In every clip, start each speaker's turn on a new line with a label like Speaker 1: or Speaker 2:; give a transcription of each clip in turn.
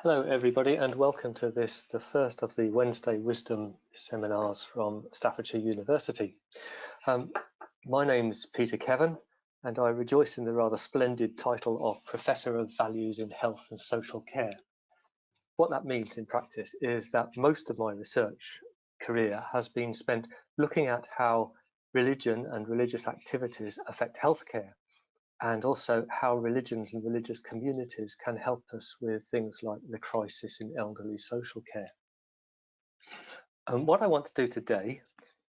Speaker 1: Hello everybody and welcome to the first of the Wednesday Wisdom seminars from Staffordshire University. My name's Peter Kevern and I rejoice in the rather splendid title of Professor of Values in Health and Social Care. What that means in practice is that most of my research career has been spent looking at how religion and religious activities affect healthcare, and also how religions and religious communities can help us with things like the crisis in elderly social care. And what I want to do today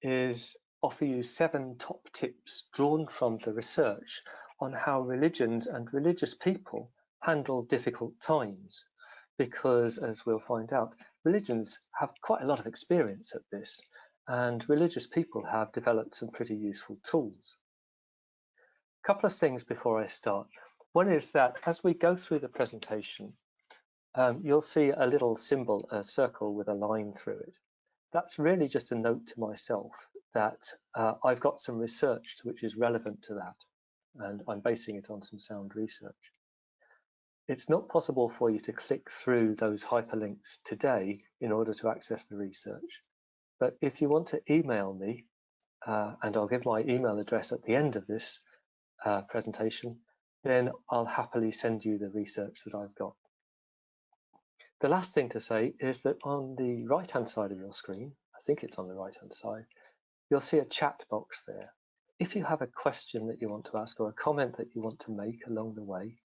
Speaker 1: is offer you 7 top tips drawn from the research on how religions and religious people handle difficult times, because as we'll find out, religions have quite a lot of experience at this, and religious people have developed some pretty useful tools. Couple of things before I start. One is that as we go through the presentation, you'll see a little symbol, a circle with a line through it. That's really just a note to myself that I've got some research which is relevant to that, and I'm basing it on some sound research. It's not possible for you to click through those hyperlinks today in order to access the research, but if you want to email me, and I'll give my email address at the end of this presentation, then I'll happily send you the research that I've got. The last thing to say is that on the right hand side of your screen, I think it's on the right hand side, you'll see a chat box there. If you have a question that you want to ask or a comment that you want to make along the way,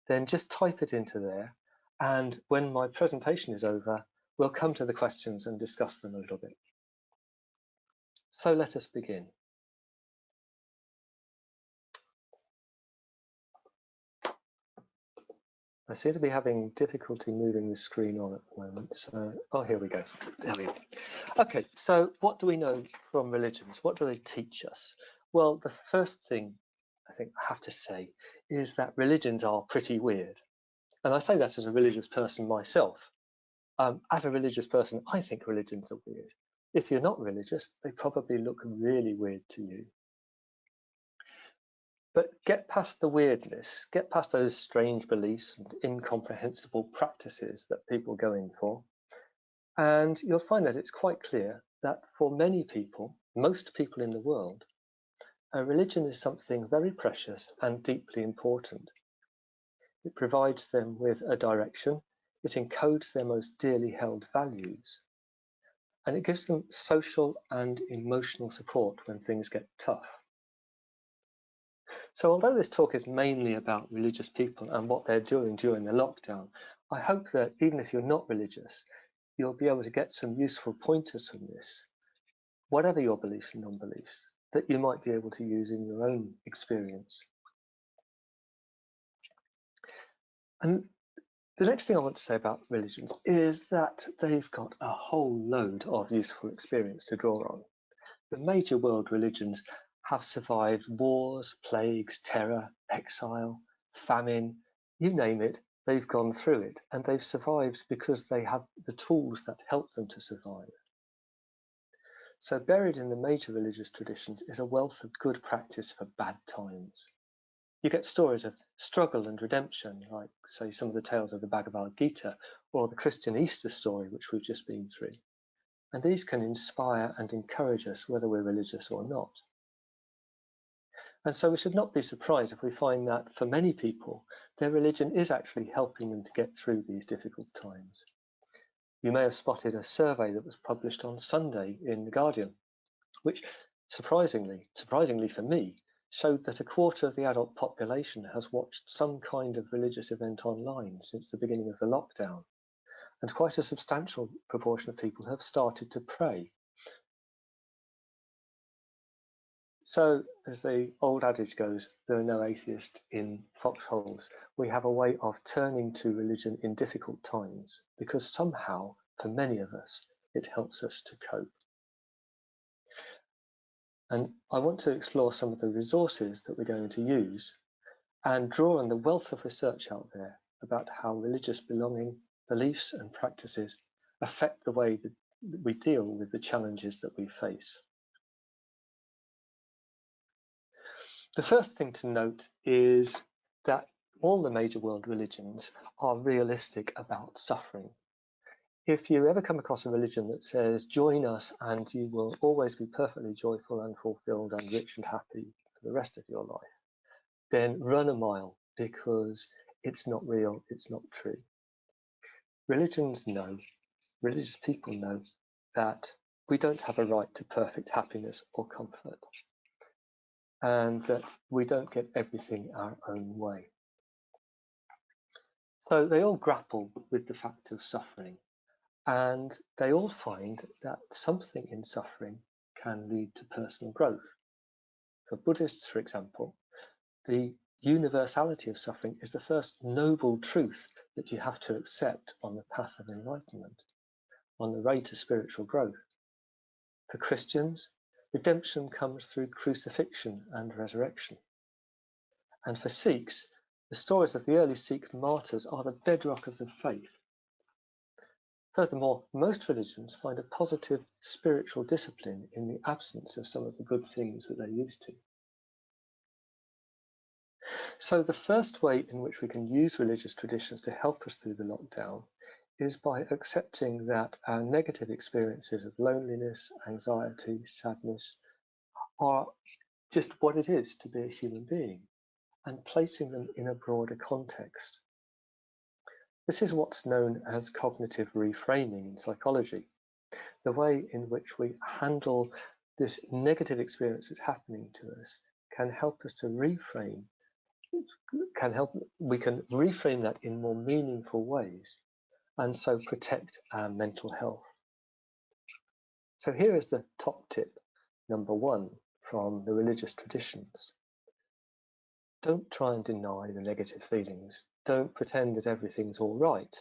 Speaker 1: then just type it into there, and when my presentation is over, we'll come to the questions and discuss them a little bit. So let us begin. I seem to be having difficulty moving the screen on at the moment. So, oh, here we go. There we go. Okay, so what do we know from religions? What do they teach us? Well, the first thing I think I have to say is that religions are pretty weird. And I say that as a religious person myself. As a religious person, I think religions are weird. If you're not religious, they probably look really weird to you. But get past the weirdness, get past those strange beliefs and incomprehensible practices that people go in for, and you'll find that it's quite clear that for many people, most people in the world, a religion is something very precious and deeply important. It provides them with a direction, it encodes their most dearly held values, and it gives them social and emotional support when things get tough. So although this talk is mainly about religious people and what they're doing during the lockdown, I hope that even if you're not religious, you'll be able to get some useful pointers from this, whatever your beliefs and non-beliefs, that you might be able to use in your own experience. And the next thing I want to say about religions is that they've got a whole load of useful experience to draw on. The major world religions have survived wars, plagues, terror, exile, famine, you name it, they've gone through it, and they've survived because they have the tools that help them to survive. So buried in the major religious traditions is a wealth of good practice for bad times. You get stories of struggle and redemption, like, say, some of the tales of the Bhagavad Gita or the Christian Easter story, which we've just been through. And these can inspire and encourage us whether we're religious or not. And so we should not be surprised if we find that for many people, their religion is actually helping them to get through these difficult times. You may have spotted a survey that was published on Sunday in The Guardian, which surprisingly for me, showed that a quarter of the adult population has watched some kind of religious event online since the beginning of the lockdown. And quite a substantial proportion of people have started to pray. So, as the old adage goes, there are no atheists in foxholes. We have a way of turning to religion in difficult times because somehow, for many of us, it helps us to cope. And I want to explore some of the resources that we're going to use and draw on the wealth of research out there about how religious belonging, beliefs and practices affect the way that we deal with the challenges that we face. The first thing to note is that all the major world religions are realistic about suffering. If you ever come across a religion that says, join us and you will always be perfectly joyful and fulfilled and rich and happy for the rest of your life, then run a mile, because it's not real, it's not true. Religions know, religious people know, that we don't have a right to perfect happiness or comfort, and that we don't get everything our own way. So they all grapple with the fact of suffering, and they all find that something in suffering can lead to personal growth. For Buddhists, for example, the universality of suffering is the first noble truth that you have to accept on the path of enlightenment, on the way to spiritual growth. For Christians, redemption comes through crucifixion and resurrection. And for Sikhs, the stories of the early Sikh martyrs are the bedrock of the faith. Furthermore, most religions find a positive spiritual discipline in the absence of some of the good things that they're used to. So the first way in which we can use religious traditions to help us through the lockdown is by accepting that our negative experiences of loneliness, anxiety, sadness are just what it is to be a human being, and placing them in a broader context. This is what's known as cognitive reframing in psychology, the way in which we handle this negative experience that's happening to us can help us to reframe, we can reframe that in more meaningful ways, and so protect our mental health. So here is the top tip, number one, from the religious traditions. Don't try and deny the negative feelings. Don't pretend that everything's all right.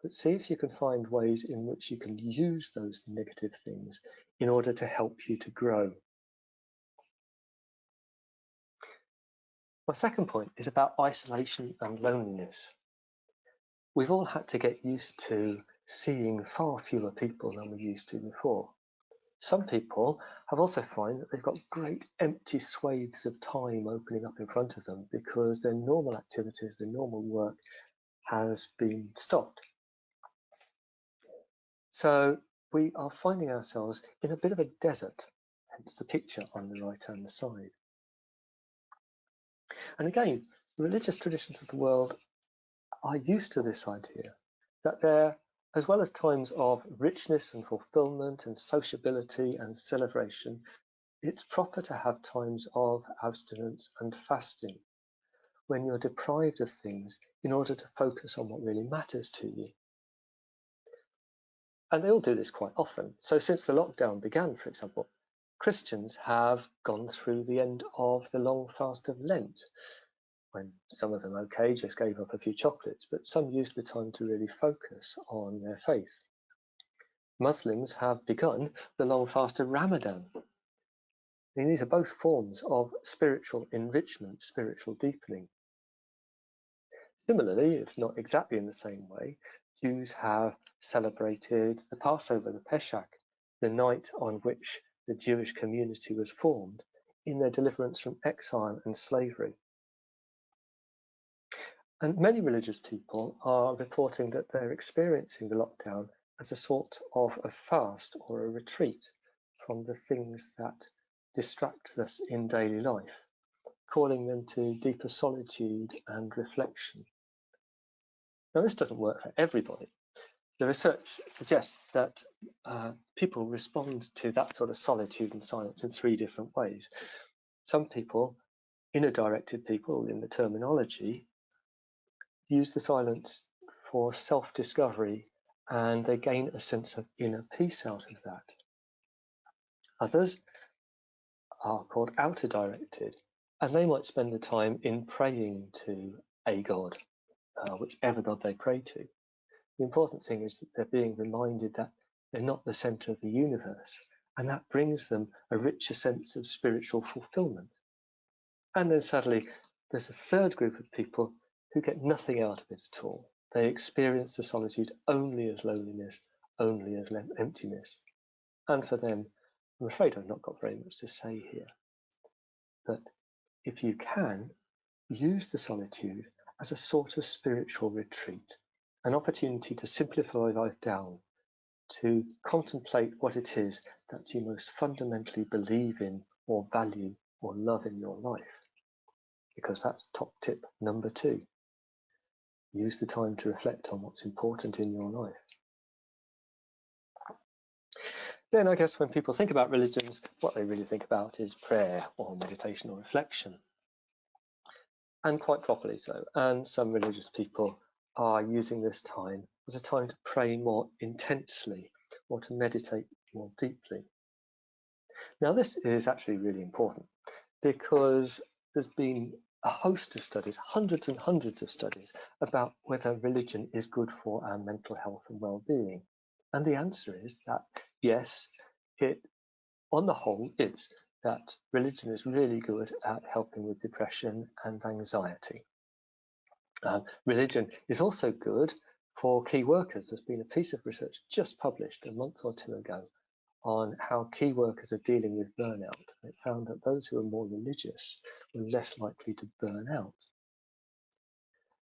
Speaker 1: But see if you can find ways in which you can use those negative things in order to help you to grow. My second point is about isolation and loneliness. We've all had to get used to seeing far fewer people than we used to before. Some people have also found that they've got great empty swathes of time opening up in front of them because their normal activities, their normal work has been stopped. So we are finding ourselves in a bit of a desert, hence the picture on the right-hand side. And again, religious traditions of the world are used to this idea that there, as well as times of richness and fulfillment and sociability and celebration, it's proper to have times of abstinence and fasting when you're deprived of things in order to focus on what really matters to you. And they all do this quite often. So since the lockdown began, for example, Christians have gone through the end of the long fast of Lent, when some of them, just gave up a few chocolates, but some used the time to really focus on their faith. Muslims have begun the long fast of Ramadan. And these are both forms of spiritual enrichment, spiritual deepening. Similarly, if not exactly in the same way, Jews have celebrated the Passover, the Pesach, the night on which the Jewish community was formed in their deliverance from exile and slavery. And many religious people are reporting that they're experiencing the lockdown as a sort of a fast or a retreat from the things that distract us in daily life, calling them to deeper solitude and reflection. Now, this doesn't work for everybody. The research suggests that people respond to that sort of solitude and silence in three different ways. Some people, inner-directed people in the terminology, use the silence for self-discovery, and they gain a sense of inner peace out of that. Others are called outer-directed, and they might spend the time in praying to a god, whichever god they pray to. The important thing is that they're being reminded that they're not the center of the universe, and that brings them a richer sense of spiritual fulfillment. And then sadly, there's a third group of people who get nothing out of it at all. They experience the solitude only as loneliness, only as emptiness. And for them, I'm afraid I've not got very much to say here. But if you can, use the solitude as a sort of spiritual retreat, an opportunity to simplify life down, to contemplate what it is that you most fundamentally believe in or value or love in your life. Because that's top tip number 2. Use the time to reflect on what's important in your life. Then I guess when people think about religions, what they really think about is prayer or meditation or reflection. And quite properly so. And some religious people are using this time as a time to pray more intensely or to meditate more deeply. Now, this is actually really important because there's been a host of studies, hundreds and hundreds of studies, about whether religion is good for our mental health and well-being. And the answer is that yes, it on the whole is, that religion is really good at helping with depression and anxiety. Religion is also good for key workers. There's been a piece of research just published a month or 2 ago on how key workers are dealing with burnout. It found that those who are more religious were less likely to burn out.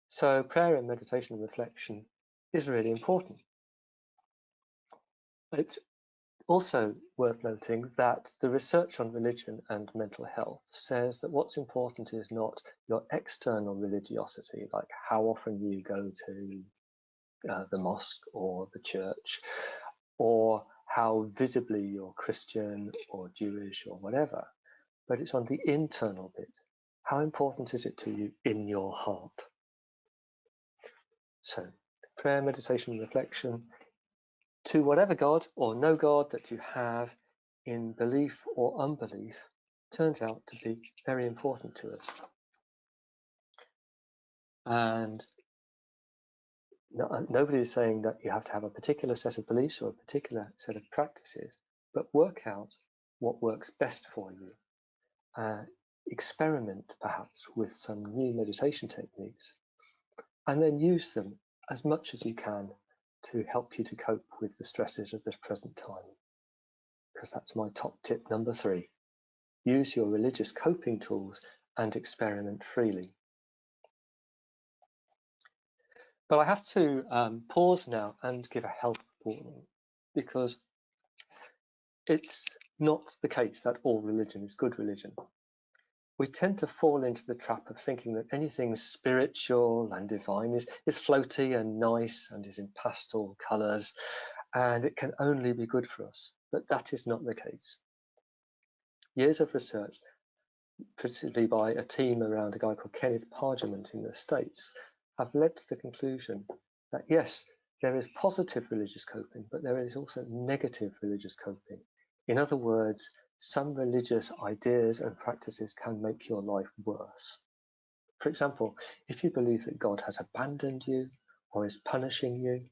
Speaker 1: So prayer and meditation and reflection is really important. It's also worth noting that the research on religion and mental health says that what's important is not your external religiosity, like how often you go to the mosque or the church, or how visibly you're Christian or Jewish or whatever, but it's on the internal bit. How important is it to you in your heart? So prayer, meditation, and reflection to whatever God or no God that you have in belief or unbelief turns out to be very important to us. And nobody is saying that you have to have a particular set of beliefs or a particular set of practices, but work out what works best for you. Experiment perhaps with some new meditation techniques, and then use them as much as you can to help you to cope with the stresses of this present time. Because that's my top tip number 3. Use your religious coping tools and experiment freely. But I have to pause now and give a health warning, because it's not the case that all religion is good religion. We tend to fall into the trap of thinking that anything spiritual and divine is floaty and nice and is in pastel colours, and it can only be good for us. But that is not the case. Years of research, particularly by a team around a guy called Kenneth Pargament in the States, have led to the conclusion that yes, there is positive religious coping, but there is also negative religious coping. In other words, some religious ideas and practices can make your life worse. For example, if you believe that God has abandoned you or is punishing you,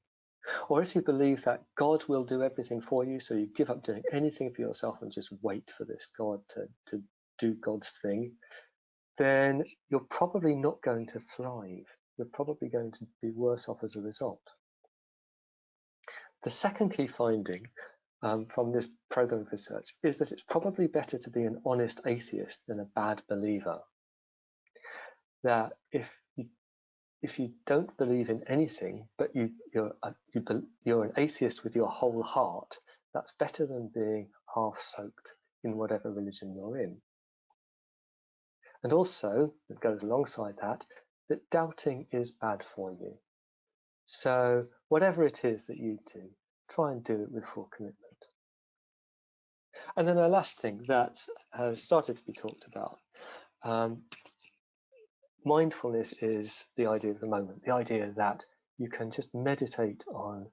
Speaker 1: or if you believe that God will do everything for you, so you give up doing anything for yourself and just wait for this God to do God's thing, then you're probably not going to thrive. You're probably going to be worse off as a result. The second key finding from this program of research is that it's probably better to be an honest atheist than a bad believer. That if you don't believe in anything, but you're an atheist with your whole heart, that's better than being half soaked in whatever religion you're in. And also, it goes alongside that doubting is bad for you. So whatever it is that you do, try and do it with full commitment. And then the last thing that has started to be talked about, mindfulness is the idea of the moment, the idea that you can just meditate on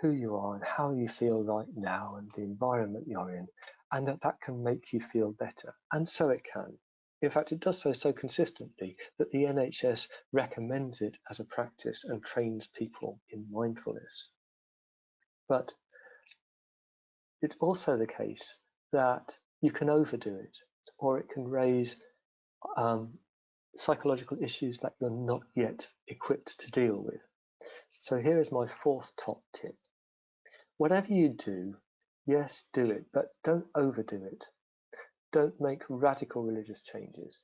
Speaker 1: who you are and how you feel right now and the environment you're in, and that can make you feel better. And so it can. In fact, it does so consistently that the NHS recommends it as a practice and trains people in mindfulness. But it's also the case that you can overdo it, or it can raise psychological issues that you're not yet equipped to deal with. So here is my 4th top tip. Whatever you do, yes, do it, but don't overdo it. Don't make radical religious changes.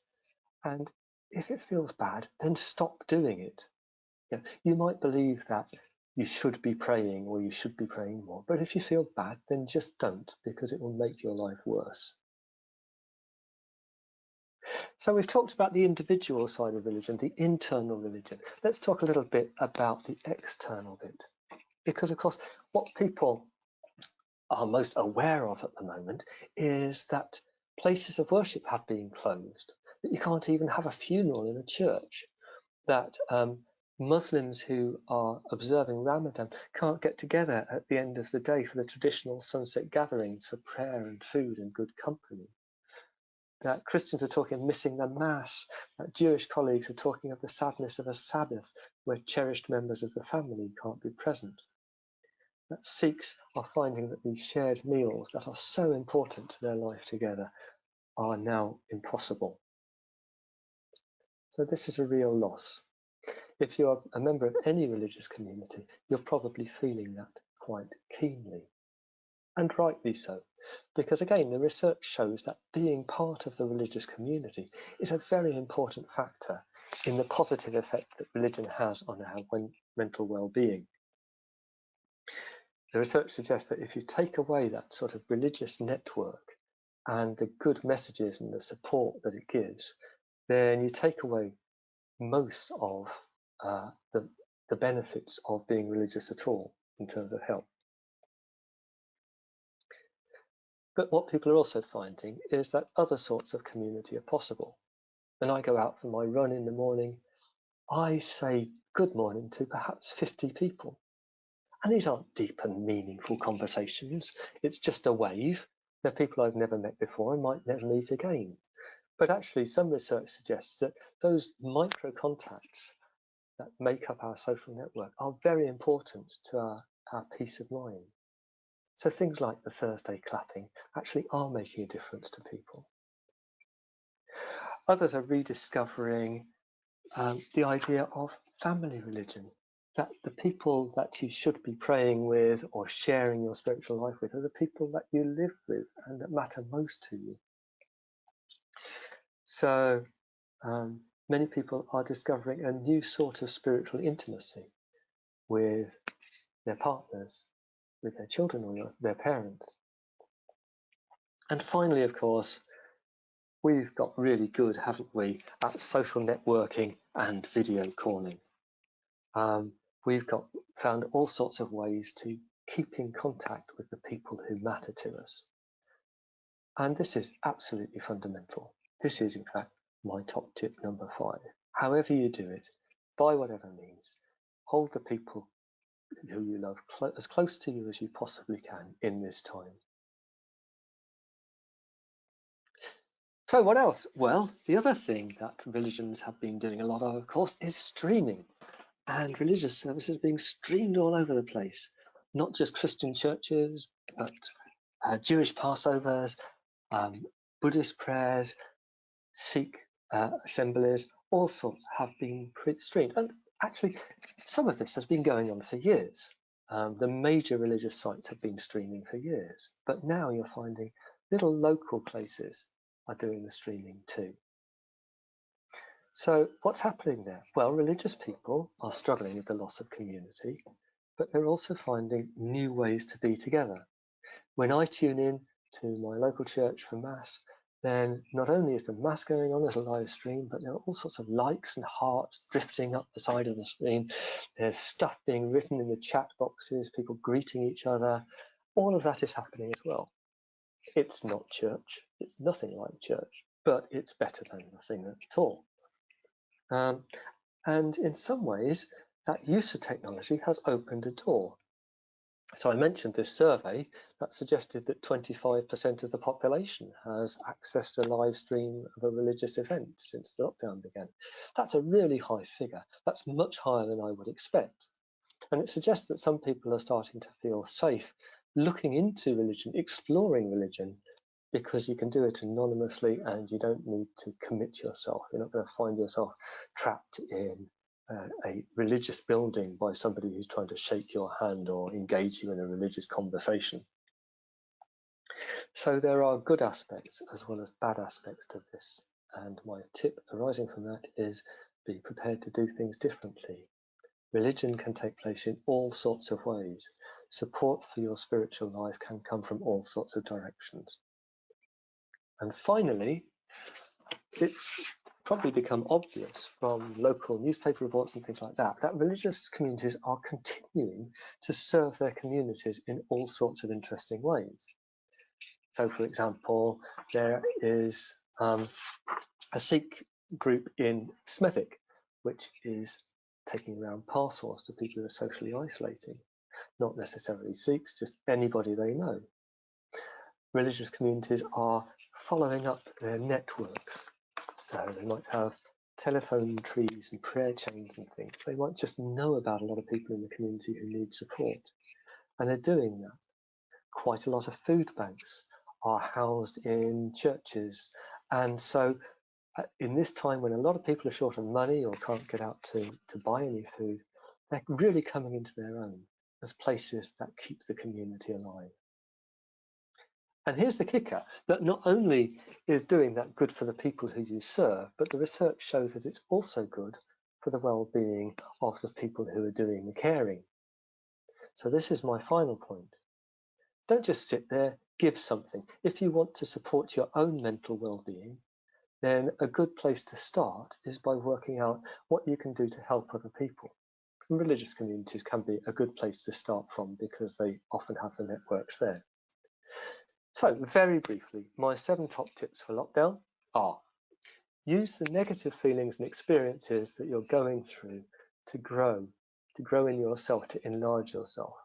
Speaker 1: And if it feels bad, then stop doing it. You might believe that you should be praying or you should be praying more, but if you feel bad, then just don't, because it will make your life worse. So we've talked about the individual side of religion, the internal religion. Let's talk a little bit about the external bit, because of course what people are most aware of at the moment is that places of worship have been closed, that you can't even have a funeral in a church, that Muslims who are observing Ramadan can't get together at the end of the day for the traditional sunset gatherings for prayer and food and good company. That Christians are talking of missing the Mass, that Jewish colleagues are talking of the sadness of a Sabbath where cherished members of the family can't be present. That Sikhs are finding that these shared meals that are so important to their life together are now impossible. So this is a real loss. If you're a member of any religious community, you're probably feeling that quite keenly. And rightly so, because again, the research shows that being part of the religious community is a very important factor in the positive effect that religion has on our mental well-being. The research suggests that if you take away that sort of religious network and the good messages and the support that it gives, then you take away most of the benefits of being religious at all in terms of health. But what people are also finding is that other sorts of community are possible. When I go out for my run in the morning, I say good morning to perhaps 50 people. And these aren't deep and meaningful conversations. It's just a wave. They're people I've never met before and might never meet again. But actually, some research suggests that those micro contacts that make up our social network are very important to our peace of mind. So things like the Thursday clapping actually are making a difference to people. Others are rediscovering the idea of family religion, that the people that you should be praying with or sharing your spiritual life with are the people that you live with and that matter most to you. So many people are discovering a new sort of spiritual intimacy with their partners, with their children or their parents. And finally, of course, we've got really good, haven't we, at social networking and video calling. We've found all sorts of ways to keep in contact with the people who matter to us. And this is absolutely fundamental. This is, in fact, my top tip number 5. However you do it, by whatever means, hold the people who you love as close to you as you possibly can in this time. So what else? Well, the other thing that religions have been doing a lot of course, is streaming. And religious services being streamed all over the place. Not just Christian churches, but Jewish Passovers, Buddhist prayers, Sikh assemblies, all sorts have been streamed. And actually, some of this has been going on for years. The major religious sites have been streaming for years. But now you're finding little local places are doing the streaming too. So what's happening there? Well, religious people are struggling with the loss of community, but they're also finding new ways to be together. When I tune in to my local church for Mass, then not only is the Mass going on as a live stream, but there are all sorts of likes and hearts drifting up the side of the screen. There's stuff being written in the chat boxes, people greeting each other. All of that is happening as well. It's not church. It's nothing like church, but it's better than nothing at all. And in some ways, that use of technology has opened a door. So I mentioned this survey that suggested that 25% of the population has accessed a live stream of a religious event since the lockdown began. That's a really high figure. That's much higher than I would expect. And it suggests that some people are starting to feel safe looking into religion, exploring religion, because you can do it anonymously and you don't need to commit yourself. You're not going to find yourself trapped in a religious building by somebody who's trying to shake your hand or engage you in a religious conversation. So there are good aspects as well as bad aspects to this. And my tip arising from that is be prepared to do things differently. Religion can take place in all sorts of ways. Support for your spiritual life can come from all sorts of directions. And finally, it's probably become obvious from local newspaper reports and things like that, that religious communities are continuing to serve their communities in all sorts of interesting ways. So, for example, there is a Sikh group in Smethwick, which is taking around parcels to people who are socially isolating, not necessarily Sikhs, just anybody they know. Religious communities are following up their networks. So they might have telephone trees and prayer chains and things. They might just know about a lot of people in the community who need support. And they're doing that. Quite a lot of food banks are housed in churches. And so in this time when a lot of people are short of money or can't get out to buy any food, they're really coming into their own as places that keep the community alive. And here's the kicker, that not only is doing that good for the people who you serve, but the research shows that it's also good for the well-being of the people who are doing the caring. So this is my final point. Don't just sit there, give something. If you want to support your own mental well-being, then a good place to start is by working out what you can do to help other people. And religious communities can be a good place to start from because they often have the networks there. So, very briefly, my 7 top tips for lockdown are: use the negative feelings and experiences that you're going through to grow in yourself, to enlarge yourself.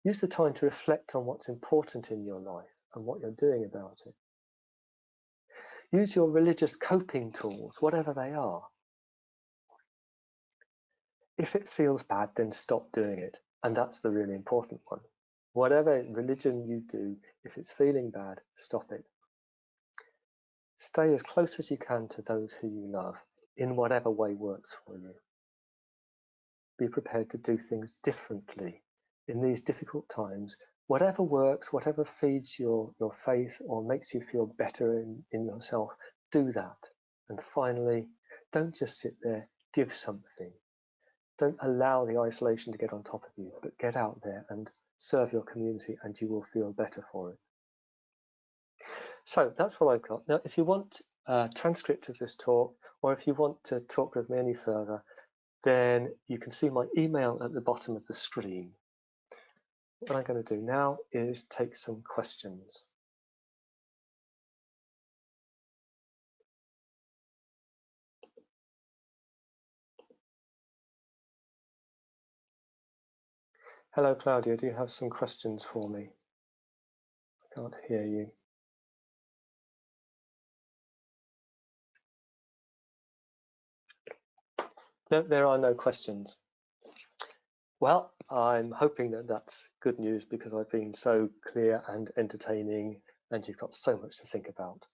Speaker 1: Use the time to reflect on what's important in your life and what you're doing about it. Use your religious coping tools, whatever they are. If it feels bad, then stop doing it. And that's the really important one. Whatever religion you do, if it's feeling bad, stop it. Stay as close as you can to those who you love, in whatever way works for you. Be prepared to do things differently in these difficult times. Whatever works, whatever feeds your faith or makes you feel better in yourself, do that. And finally, don't just sit there, give something. Don't allow the isolation to get on top of you, but get out there and serve your community and you will feel better for it. So that's what I've got. Now, if you want a transcript of this talk, or if you want to talk with me any further, then you can see my email at the bottom of the screen. What I'm going to do now is take some questions. Hello, Claudia. Do you have some questions for me? I can't hear you. No, there are no questions. Well, I'm hoping that that's good news because I've been so clear and entertaining and you've got so much to think about.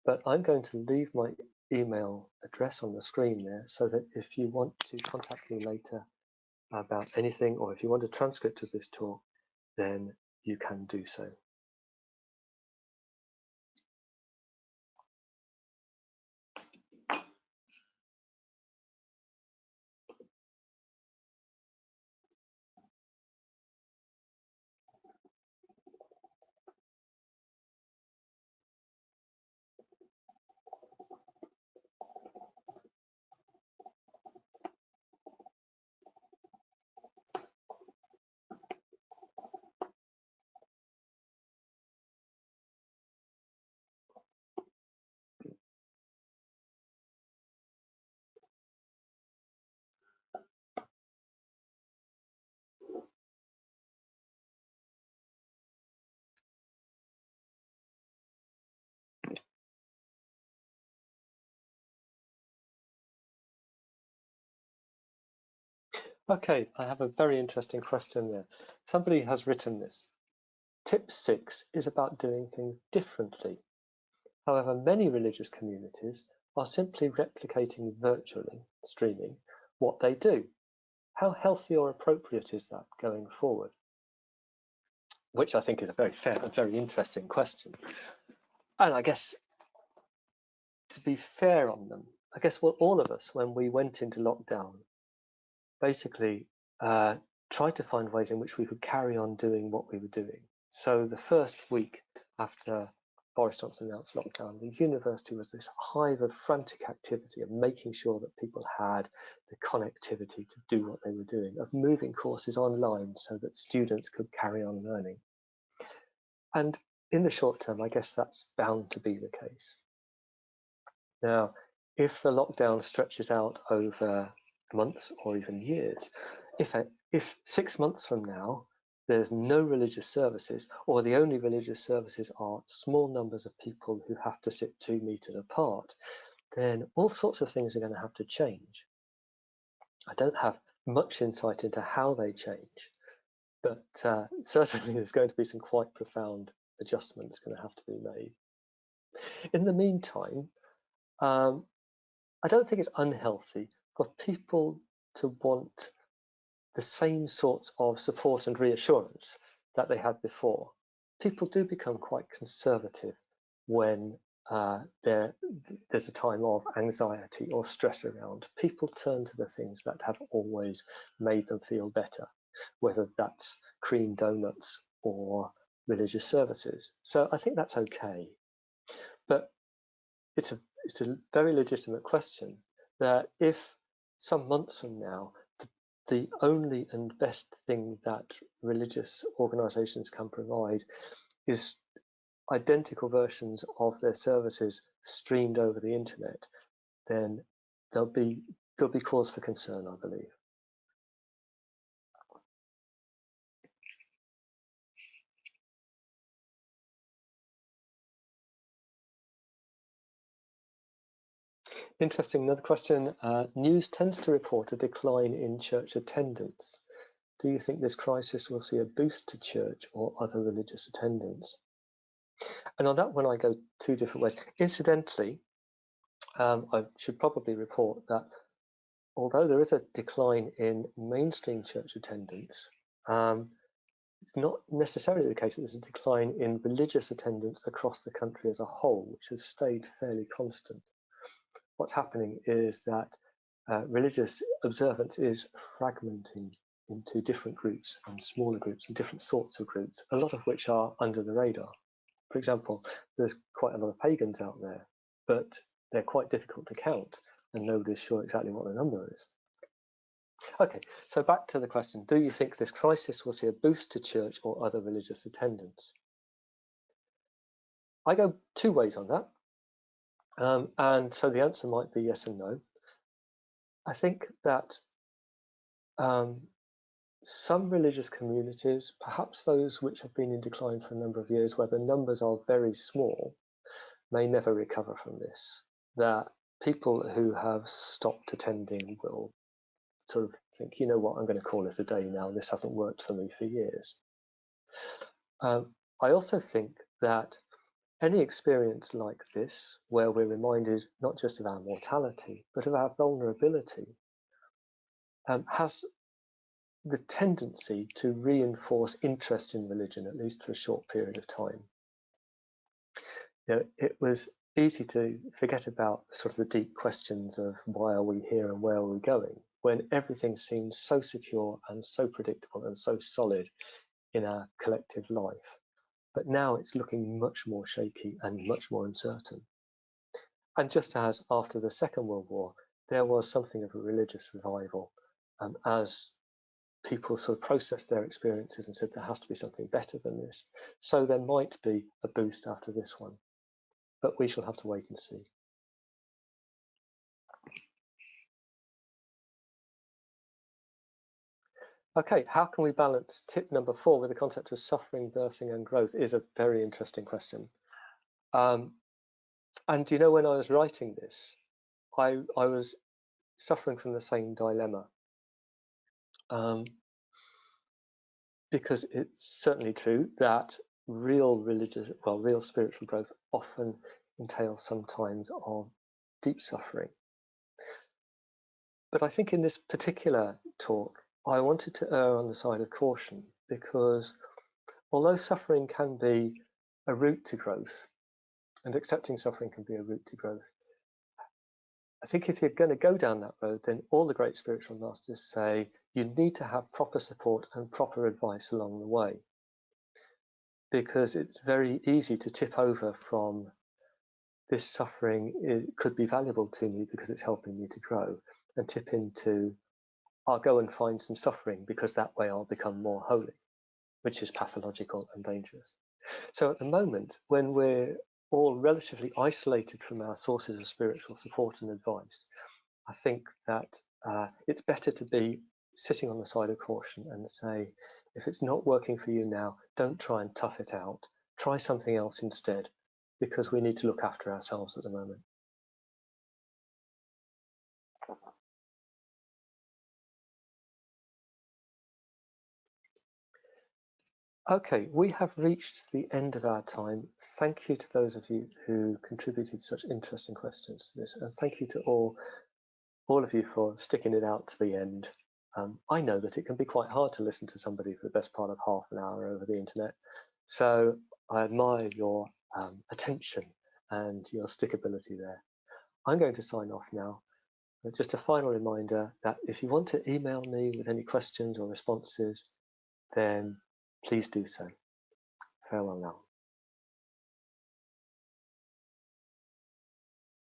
Speaker 1: But I'm going to leave my email address on the screen there so that if you want to contact me later about anything, or if you want a transcript of this talk, then you can do so. Okay, I have a very interesting question there. Somebody has written this. Tip 6 is about doing things differently. However, many religious communities are simply replicating virtually, streaming, what they do. How healthy or appropriate is that going forward? Which I think is a very fair and very interesting question. And I guess to be fair on them, I guess all of us, when we went into lockdown, basically tried to find ways in which we could carry on doing what we were doing. So the first week after Boris Johnson announced lockdown, the university was this hive of frantic activity of making sure that people had the connectivity to do what they were doing, of moving courses online so that students could carry on learning. And in the short term, I guess that's bound to be the case. Now, if the lockdown stretches out over months or even years, if 6 months from now there's no religious services, or the only religious services are small numbers of people who have to sit 2 meters apart, then all sorts of things are going to have to change. I don't have much insight into how they change, but certainly there's going to be some quite profound adjustments going to have to be made. In the meantime, I don't think it's unhealthy for people to want the same sorts of support and reassurance that they had before. People do become quite conservative when there's a time of anxiety or stress around. People turn to the things that have always made them feel better, whether that's cream donuts or religious services. So I think that's okay. But it's a very legitimate question that if some months from now the only and best thing that religious organisations can provide is identical versions of their services streamed over the internet, then there'll be cause for concern, I believe. Interesting. Another question. News tends to report a decline in church attendance. Do you think this crisis will see a boost to church or other religious attendance? And on that one, I go two different ways. Incidentally, I should probably report that although there is a decline in mainstream church attendance, it's not necessarily the case that there's a decline in religious attendance across the country as a whole, which has stayed fairly constant. What's happening is that religious observance is fragmenting into different groups and smaller groups and different sorts of groups, a lot of which are under the radar. For example, there's quite a lot of pagans out there, but they're quite difficult to count and nobody's sure exactly what the number is. Okay, so back to the question, do you think this crisis will see a boost to church or other religious attendance? I go two ways on that. And so the answer might be yes and no. I think that some religious communities, perhaps those which have been in decline for a number of years, where the numbers are very small, may never recover from this. That people who have stopped attending will sort of think, you know what, I'm going to call it a day now. This hasn't worked for me for years. I also think that any experience like this, where we're reminded not just of our mortality, but of our vulnerability, has the tendency to reinforce interest in religion, at least for a short period of time. You know, it was easy to forget about sort of the deep questions of why are we here and where are we going, when everything seems so secure and so predictable and so solid in our collective life. But now it's looking much more shaky and much more uncertain. And just as after the Second World War, there was something of a religious revival as people sort of processed their experiences and said there has to be something better than this. So there might be a boost after this one, but we shall have to wait and see. Okay, how can we balance tip number 4 with the concept of suffering, birthing and growth is a very interesting question. And you know, when I was writing this, I was suffering from the same dilemma. Because it's certainly true that real spiritual growth often entails some times of deep suffering. But I think in this particular talk, I wanted to err on the side of caution, because although suffering can be a route to growth, and accepting suffering can be a route to growth, I think if you're going to go down that road, then all the great spiritual masters say you need to have proper support and proper advice along the way, because it's very easy to tip over from this suffering. It could be valuable to me because it's helping me to grow, and tip into I'll go and find some suffering because that way I'll become more holy, which is pathological and dangerous. So at the moment, when we're all relatively isolated from our sources of spiritual support and advice, I think that it's better to be sitting on the side of caution and say, if it's not working for you now, don't try and tough it out. Try something else instead, because we need to look after ourselves at the moment. Okay, we have reached the end of our time. Thank you to those of you who contributed such interesting questions to this, and thank you to all of you for sticking it out to the end. I know that it can be quite hard to listen to somebody for the best part of half an hour over the internet, so I admire your attention and your stickability there. I'm going to sign off now. But just a final reminder that if you want to email me with any questions or responses, then please do so. Farewell now.